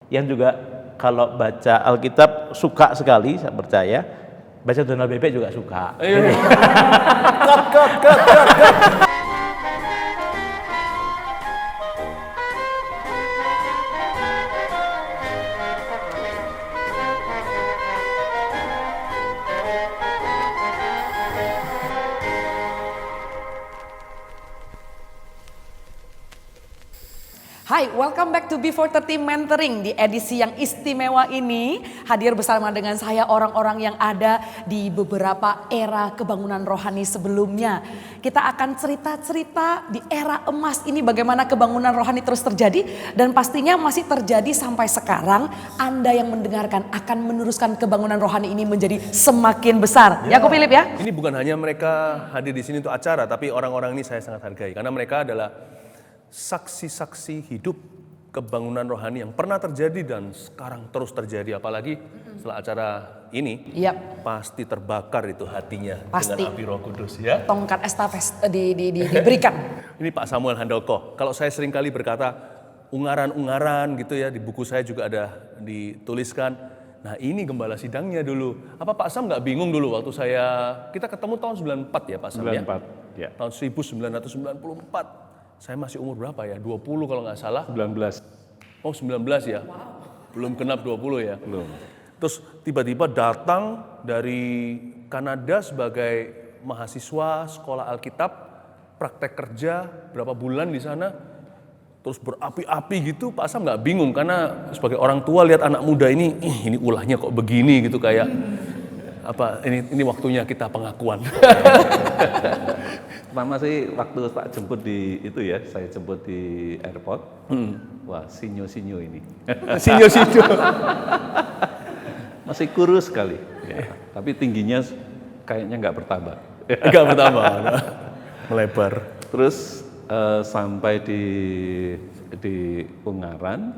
yang juga kalau baca Alkitab suka sekali, saya percaya. Baca Donald Bebek juga suka. Cut. Hai, welcome back to B430 Mentoring. Di edisi yang istimewa ini hadir bersama dengan saya orang-orang yang ada di beberapa era kebangunan rohani sebelumnya. Kita akan cerita-cerita di era emas ini bagaimana kebangunan rohani terus terjadi dan pastinya masih terjadi sampai sekarang. Anda yang mendengarkan akan meneruskan kebangunan rohani ini menjadi semakin besar. Ya, Ko Philip ya. Ini bukan hanya mereka hadir di sini untuk acara, tapi orang-orang ini saya sangat hargai karena mereka adalah saksi-saksi hidup kebangunan rohani yang pernah terjadi dan sekarang terus terjadi, apalagi setelah acara ini. Yap. Pasti terbakar itu hatinya Pasti. dengan api Roh Kudus ya. Tongkat estafet diberikan. Ini Pak Samuel Handoko. Kalau saya sering kali berkata ungaran-ungaran gitu ya, di buku saya juga ada dituliskan. Nah ini gembala sidangnya dulu. Apa Pak Sam nggak bingung dulu waktu kita ketemu tahun 94 ya Pak Sam 94, ya. Tahun 1994. Saya masih umur berapa ya? 20 kalau nggak salah. 19. Oh 19 ya? Belum genap 20 ya? Belum. Terus tiba-tiba datang dari Kanada sebagai mahasiswa sekolah Alkitab, praktek kerja berapa bulan di sana, terus berapi-api gitu. Pak Sam nggak bingung karena sebagai orang tua lihat anak muda ini ulahnya kok begini gitu, kayak apa ini waktunya kita pengakuan. Pertama sih waktu Pak jemput di itu ya, saya jemput di airport. Wah, sinyo-sinyo ini. Sinyo-sinyo. Masih kurus sekali. Ya, tapi tingginya kayaknya nggak bertambah. Enggak bertambah, melebar. Terus sampai di Ungaran,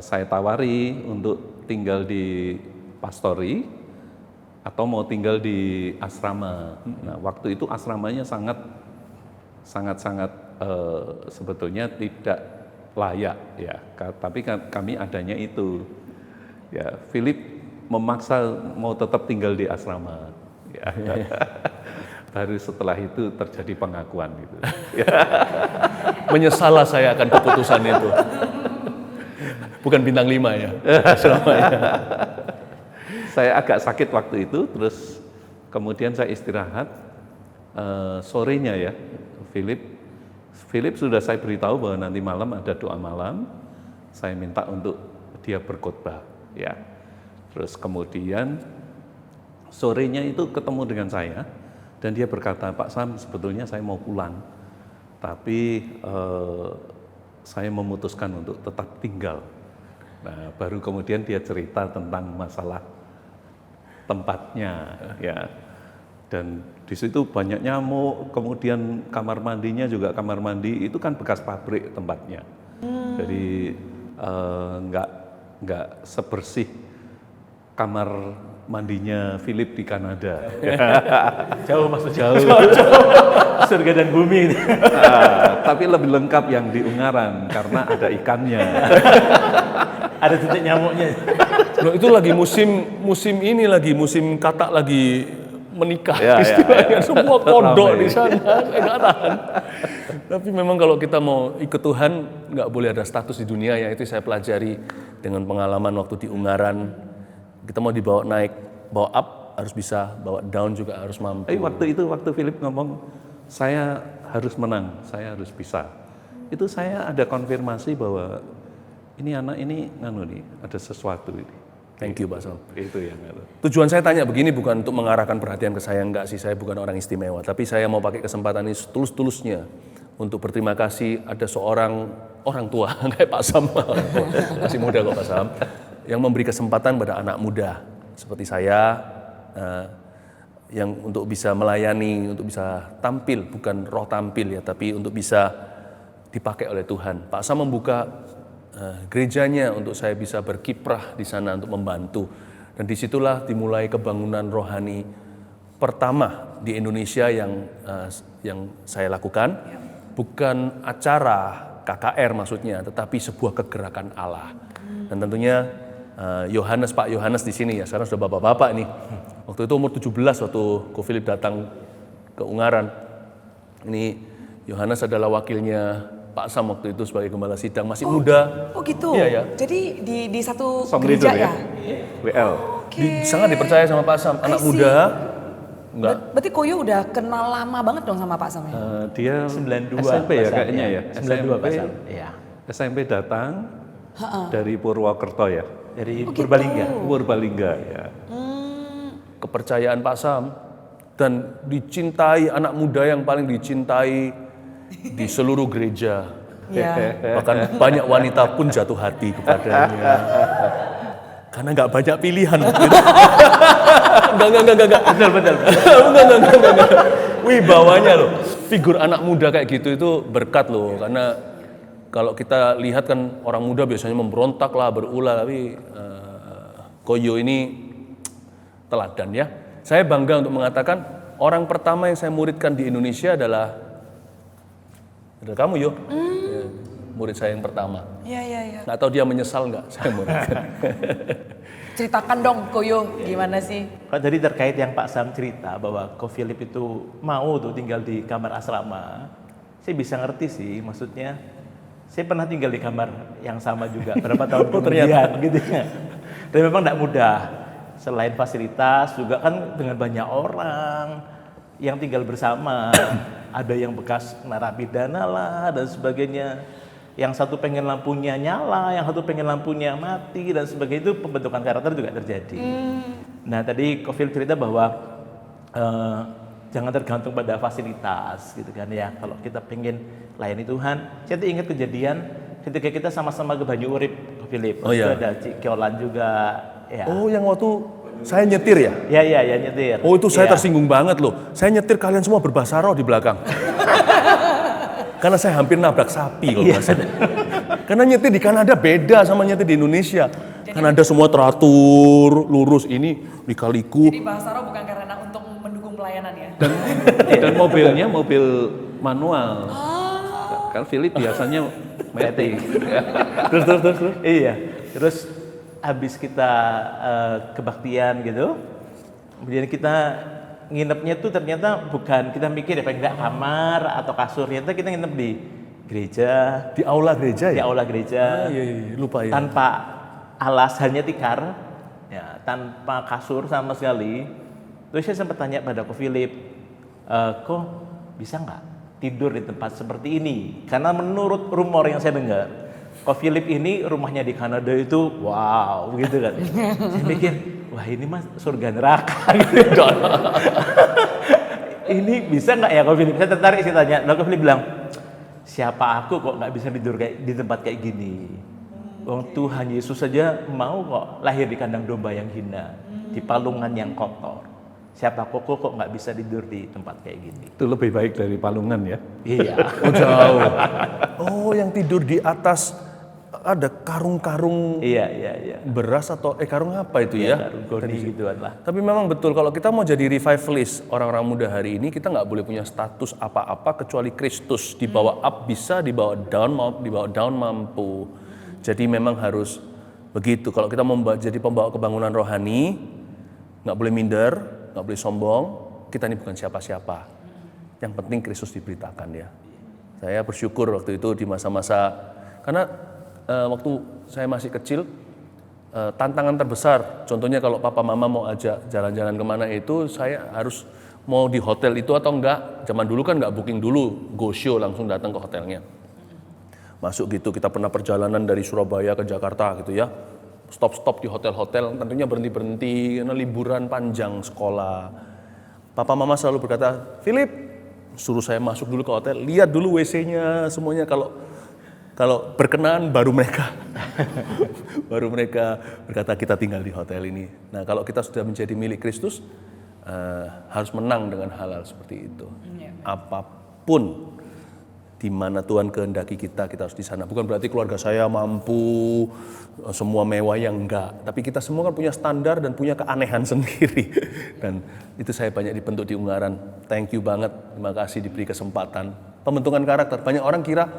saya tawari untuk tinggal di Pastori atau mau tinggal di asrama. Nah, waktu itu asramanya sangat sebetulnya tidak layak ya. Tapi kami adanya itu. Ya, Philip memaksa mau tetap tinggal di asrama. Ya. Baru setelah itu terjadi pengakuan gitu. Menyesalah saya akan keputusan itu. Bukan bintang 5 ya. Selamanya. Saya agak sakit waktu itu, terus kemudian saya istirahat. Sorenya ya, Philip sudah saya beritahu bahwa nanti malam ada doa malam. Saya minta untuk dia berkhotbah, ya. Terus kemudian sorenya itu ketemu dengan saya dan dia berkata, Pak Sam, sebetulnya saya mau pulang, tapi saya memutuskan untuk tetap tinggal. Nah, baru kemudian dia cerita tentang masalah tempatnya, ya. Dan di situ banyak nyamuk, kemudian kamar mandinya juga kamar mandi itu kan bekas pabrik tempatnya. Jadi nggak sebersih kamar mandinya Philip di Kanada. Jauh maksudnya. Jauh. Surga dan bumi. Tapi lebih lengkap yang di Ungaran karena ada ikannya. Ada titik nyamuknya. Loh, itu lagi musim ini lagi musim katak lagi menikah, istilahnya. Semua kodok di sana, saya nggak tahan. Tapi memang kalau kita mau ikut Tuhan nggak boleh ada status di dunia, yang itu saya pelajari dengan pengalaman waktu di Ungaran. Kita mau dibawa naik, bawa up harus bisa, bawa down juga harus mampu. Waktu Philip ngomong saya harus menang, saya harus bisa. Itu saya ada konfirmasi bahwa ini anak ini ada sesuatu ini. Thank you Pak Sam. Itu yang tujuan saya tanya begini bukan untuk mengarahkan perhatian ke saya, enggak sih, saya bukan orang istimewa, tapi saya mau pakai kesempatan ini setulus-tulusnya untuk berterima kasih ada seorang orang tua kayak Pak Sam, masih muda kok Pak Sam, yang memberi kesempatan pada anak muda seperti saya yang untuk bisa melayani, untuk bisa tampil, bukan roh tampil ya, tapi untuk bisa dipakai oleh Tuhan. Pak Sam membuka gerejanya untuk saya bisa berkiprah di sana untuk membantu, dan disitulah dimulai kebangunan rohani pertama di Indonesia yang saya lakukan. Bukan acara KKR maksudnya, tetapi sebuah kegerakan Allah. Dan tentunya Pak Yohanes di sini ya, sekarang sudah bapak-bapak nih. Waktu itu umur 17 waktu Ko Philip datang ke Ungaran. Ini Yohanes adalah wakilnya Pak Sam waktu itu sebagai gembala sidang, masih muda. Oh gitu. Iya, ya. Jadi di satu Song gereja leader ya? WL. Sangat dipercaya sama Pak Sam, anak I see. muda. Enggak. Berarti Koyo udah kenal lama banget dong sama Pak Sam ya? Dia 92 SMP ya Pak Sam, kayaknya ya. 92 Pak Sam. Iya. SMP datang dari Purwokerto ya. Dari Oh, gitu. Purbalingga. Purbalingga ya. Kepercayaan Pak Sam dan dicintai, anak muda yang paling dicintai di seluruh gereja. Iya. Bahkan banyak wanita pun jatuh hati kepadanya. Karena nggak banyak pilihan. Enggak. Benar. Enggak. Wibawanya loh. Figur anak muda kayak gitu itu berkat loh. Karena kalau kita lihat kan orang muda biasanya memberontak lah, berulah. Tapi Koyo ini teladan ya. Saya bangga untuk mengatakan orang pertama yang saya muridkan di Indonesia adalah kamu Yo. Ya, murid saya yang pertama. Iya. Nggak tahu dia menyesal nggak saya muridkan. Ceritakan dong Koyo, gimana sih? Kalau tadi terkait yang Pak Sam cerita bahwa Ko Philip itu mau tuh tinggal di kamar asrama, saya bisa ngerti sih, maksudnya saya pernah tinggal di kamar yang sama juga berapa tahun kemudian gitu ya. Dan memang tidak mudah. Selain fasilitas juga kan dengan banyak orang yang tinggal bersama, ada yang bekas narapidana lah dan sebagainya. Yang satu pengen lampunya nyala, yang satu pengen lampunya mati dan sebagainya, itu pembentukan karakter juga terjadi. Nah tadi Ko Philip cerita bahwa jangan tergantung pada fasilitas gitu kan ya. Kalau kita pengen layani Tuhan, saya tuh ingat kejadian ketika kita sama-sama ke Banyu Urip, Ko Philip. Oh, iya. Itu ada Cik Kiolan juga. Ya. Oh yang waktu saya nyetir ya? Ya nyetir. Oh itu saya Ya. tersinggung banget loh. Saya nyetir kalian semua berbahasa roh di belakang. Karena saya hampir nabrak sapi kalau nggak salah. Karena nyetir di Kanada beda sama nyetir di Indonesia. Kanada semua teratur, lurus, ini lika-liku. Jadi bahasa roh bukan karena untuk mendukung pelayanan ya? Dan mobilnya mobil manual. Kan Philip biasanya matic. Terus. Iya. Terus habis kita kebaktian gitu, kemudian kita nginepnya tuh ternyata bukan kita mikir ya pengen nggak kamar atau kasur, ternyata kita nginep di gereja, Di aula gereja di ya? aula gereja, Iya, lupa ya. tanpa alas, hanya tikar, ya, tanpa kasur sama sekali. Terus saya sempat tanya pada Ko Philip, kok bisa nggak tidur di tempat seperti ini? Karena menurut rumor yang saya dengar, Ko Philip ini rumahnya di Kanada itu wow gitu kan. Saya mikir, wah ini mas surga neraka gitu. Ini bisa nggak ya Ko Philip? Saya tertarik sih tanya. Lalu Ko Philip bilang, siapa aku kok nggak bisa tidur kayak di tempat kayak gini? Wong Tuhan Yesus saja mau kok lahir di kandang domba yang hina, di palungan yang kotor. Siapa kok nggak bisa tidur di tempat kayak gini? Itu lebih baik dari palungan ya. Iya. Oh jauh. Oh yang tidur di atas ada karung-karung Iya. beras atau karung apa itu ya? Goni gituan lah. Tapi memang betul kalau kita mau jadi revivalist orang-orang muda hari ini, kita nggak boleh punya status apa-apa kecuali Kristus. Dibawa up bisa, dibawa down mampu. Jadi memang harus begitu. Kalau kita mau jadi pembawa kebangunan rohani, nggak boleh minder, nggak boleh sombong. Kita ini bukan siapa-siapa. Yang penting Kristus diberitakan ya. Saya bersyukur waktu itu di masa-masa, karena waktu saya masih kecil, tantangan terbesar, contohnya kalau papa mama mau ajak jalan-jalan kemana itu, saya harus mau di hotel itu atau enggak. Zaman dulu kan enggak booking dulu, go show langsung datang ke hotelnya. Masuk gitu, kita pernah perjalanan dari Surabaya ke Jakarta gitu ya. Stop-stop di hotel-hotel, tentunya berhenti-berhenti karena liburan panjang sekolah. Papa mama selalu berkata, Philip, suruh saya masuk dulu ke hotel, lihat dulu WC-nya semuanya, kalau berkenan baru mereka berkata kita tinggal di hotel ini. Nah kalau kita sudah menjadi milik Kristus, harus menang dengan hal-hal seperti itu. Apapun di mana Tuhan kehendaki kita harus di sana. Bukan berarti keluarga saya mampu, semua mewah, yang enggak. Tapi kita semua kan punya standar dan punya keanehan sendiri. Dan itu saya banyak dibentuk di Ungaran. Thank you banget, terima kasih diberi kesempatan. Pembentukan karakter, banyak orang kira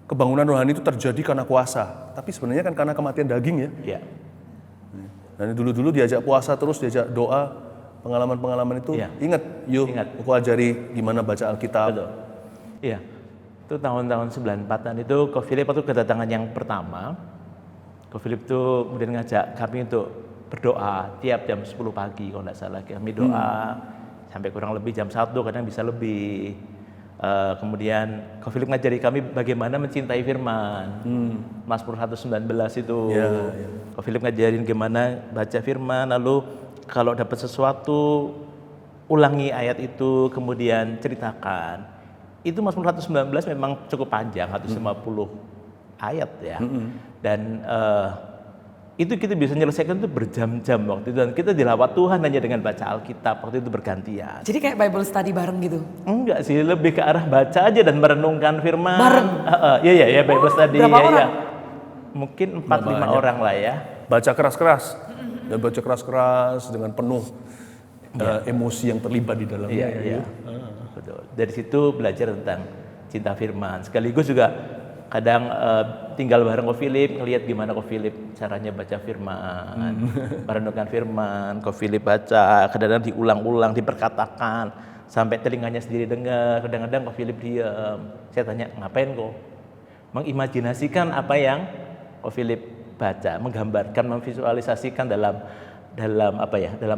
kebangunan rohani itu terjadi karena kuasa, tapi sebenarnya kan karena kematian daging ya. Iya. Dan dulu-dulu diajak puasa terus, diajak doa, pengalaman-pengalaman itu Iya. ingat, yuk Ingat. aku ajari gimana baca Alkitab. Betul. Iya. Itu tahun-tahun 94-an itu Ko Philip itu kedatangan yang pertama. Ko Philip itu kemudian ngajak kami untuk berdoa tiap jam 10 pagi kalau nggak salah. Kami doa sampai kurang lebih jam 1, kadang bisa lebih. Kemudian Ko Philip ngajari kami bagaimana mencintai firman. Mazmur 119 itu. Ko Philip ngajarin gimana baca firman, lalu kalau dapat sesuatu ulangi ayat itu, kemudian ceritakan. Itu Mazmur 119 memang cukup panjang, 150 ayat ya. Dan itu kita bisa menyelesaikan itu berjam-jam waktu itu, dan kita dilawat Tuhan hanya dengan baca Alkitab waktu itu bergantian. Jadi kayak Bible study bareng gitu. Enggak sih, lebih ke arah baca aja dan merenungkan firman. Bareng? Iya, Bible study. Berapa Iya. orang? Mungkin 4-5 orang lah ya. Baca keras-keras, dan baca keras-keras dengan penuh emosi yang terlibat di dalamnya. Iya. Betul. Dari situ belajar tentang cinta firman. Sekaligus juga kadang tinggal bareng Ko Philip, ngelihat gimana Ko Philip caranya baca firman, merenungkan firman. Ko Philip baca, kadang-kadang diulang-ulang, diperkatakan sampai telinganya sendiri dengar. Kadang-kadang Ko Philip diam. Saya tanya, ngapain kok? Mengimajinasikan apa yang Ko Philip baca, menggambarkan, memvisualisasikan dalam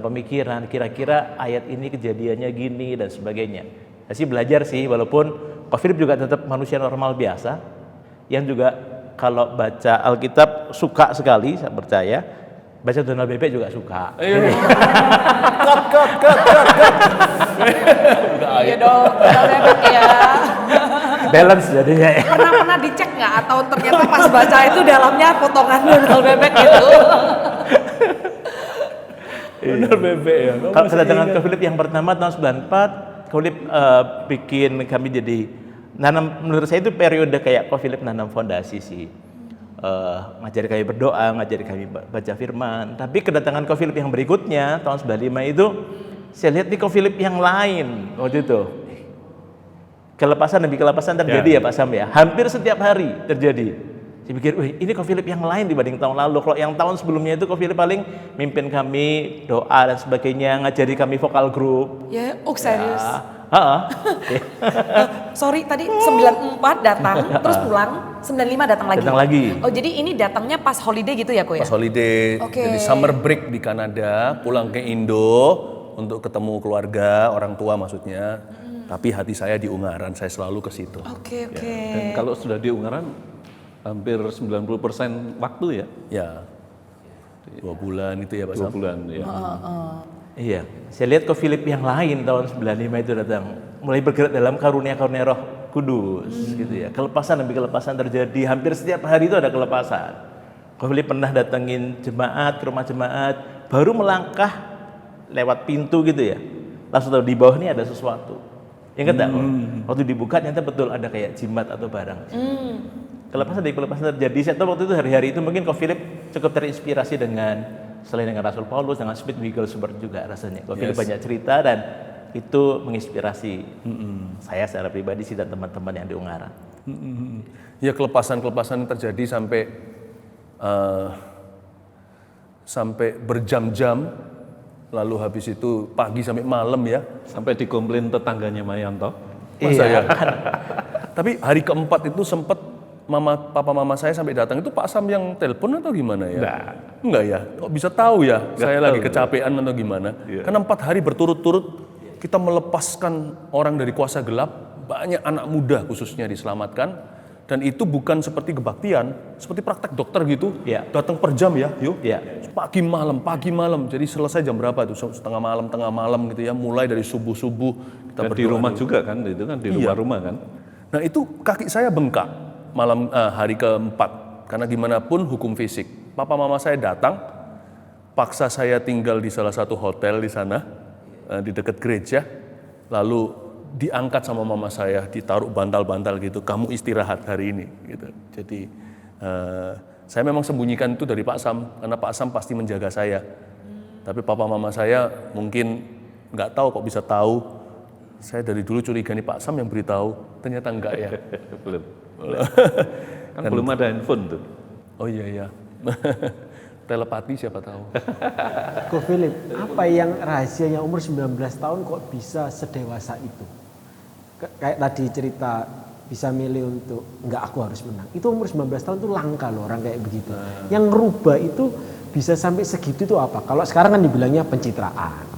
pemikiran. Kira-kira ayat ini kejadiannya gini dan sebagainya. Saya sih belajar sih, walaupun Ko Philip juga tetap manusia normal biasa, yang juga kalau baca Alkitab suka sekali, saya percaya. Baca Donald Bebek juga suka. Cut. Iya dong, Donald Bebek ya. Balance jadinya ya. Pernah dicek nggak atau ternyata pas baca itu dalamnya potongan Donald Bebek gitu? Benar bebek ya. Kalau kedatangan Ko Philip yang pertama tahun 94, Ko Philip bikin kami jadi menurut saya itu periode kayak Ko Philip nanam fondasi sih. Ngajari kami berdoa, ngajari kami baca firman. Tapi kedatangan Ko Philip yang berikutnya tahun 95 itu saya lihat di Ko Philip yang lain waktu itu. Kelepasan demi kelepasan terjadi ya Pak Sam ya. Hampir setiap hari terjadi. Saya pikir, wih ini Ko Philip yang lain dibanding tahun lalu. Kalau yang tahun sebelumnya itu Ko Philip paling mimpin kami doa dan sebagainya, ngajari kami vokal group. Ya, serius. Sorry, tadi 94 datang, terus pulang, 95 datang lagi. Datang lagi. Oh, jadi ini datangnya pas holiday gitu ya, Ko ya? Pas holiday, Oke. jadi summer break di Kanada, pulang ke Indo untuk ketemu keluarga, orang tua maksudnya. Tapi hati saya di Ungaran, saya selalu ke situ. Oke. Dan kalau sudah di Ungaran hampir 90% waktu ya, Ya, 2 bulan itu ya Pak 2 Sam. bulan ya. Iya, saya lihat Ko Philip yang lain tahun 95 itu datang, mulai bergerak dalam karunia-karunia Roh Kudus gitu ya. Kelepasan demi kelepasan terjadi, hampir setiap hari itu ada kelepasan. Ko Philip pernah datengin jemaat ke rumah jemaat, baru melangkah lewat pintu gitu ya. Langsung tahu di bawah ini ada sesuatu. Ingat enggak? Waktu dibuka ternyata betul ada kayak jimat atau barang. Kelepasan dari kelepasan terjadi. Saya tahu waktu itu hari-hari itu mungkin Ko Philip cukup terinspirasi dengan selain dengan Rasul Paulus, dengan Smith Wigglesworth juga rasanya. Ko Philip banyak cerita dan itu menginspirasi saya secara pribadi sih dan teman-teman yang di Ungaran. Ya kelepasan-kelepasan terjadi sampai berjam-jam, lalu habis itu pagi sampai malam ya. Sampai dikomplain tetangganya Mayanto. Masa ya? Tapi hari keempat itu sempat papa mama saya sampai datang, itu Pak Sam yang telepon atau gimana ya? Enggak ya? Kok bisa tahu ya? Saya lagi kecapean atau gimana? Karena 4 hari berturut-turut kita melepaskan orang dari kuasa gelap, banyak anak muda khususnya diselamatkan, dan itu bukan seperti kebaktian, seperti praktek dokter gitu, datang per jam ya, yuk, pagi malam, jadi selesai jam berapa itu, setengah malam, tengah malam gitu ya, mulai dari subuh kita Dan di rumah juga kan, itu kan di rumah-rumah kan. Nah itu kaki saya bengkak hari keempat, karena gimana pun hukum fisik. Papa mama saya datang, paksa saya tinggal di salah satu hotel di sana, di dekat gereja, lalu diangkat sama mama saya, ditaruh bantal-bantal gitu, kamu istirahat hari ini gitu. Jadi saya memang sembunyikan itu dari Pak Sam, karena Pak Sam pasti menjaga saya. Tapi papa mama saya mungkin nggak tahu, kok bisa tahu. Saya dari dulu curiga nih Pak Sam yang beritahu, ternyata enggak ya. Belum. Kan belum ada handphone tuh. Oh iya. Telepati siapa tahu. Ko Philip, apa yang rahasianya umur 19 tahun kok bisa sedewasa itu? Kayak tadi cerita bisa milih untuk enggak aku harus menang. Itu umur 19 tahun tuh langka loh orang kayak begitu. Yang ngerubah itu bisa sampai segitu tuh apa? Kalau sekarang kan dibilangnya pencitraan.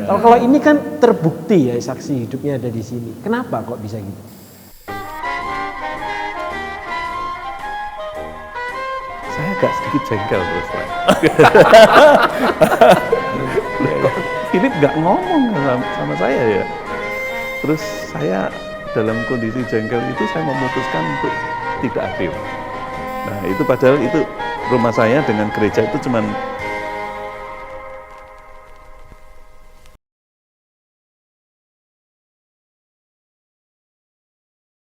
Kalau ini kan terbukti ya saksi hidupnya ada di sini. Kenapa kok bisa gitu? Saya agak sedikit jengkel terus terang. Kok Philip nggak ngomong sama saya ya? Terus saya dalam kondisi jengkel itu saya memutuskan untuk tidak aktif. Nah itu padahal itu rumah saya dengan gereja itu cuman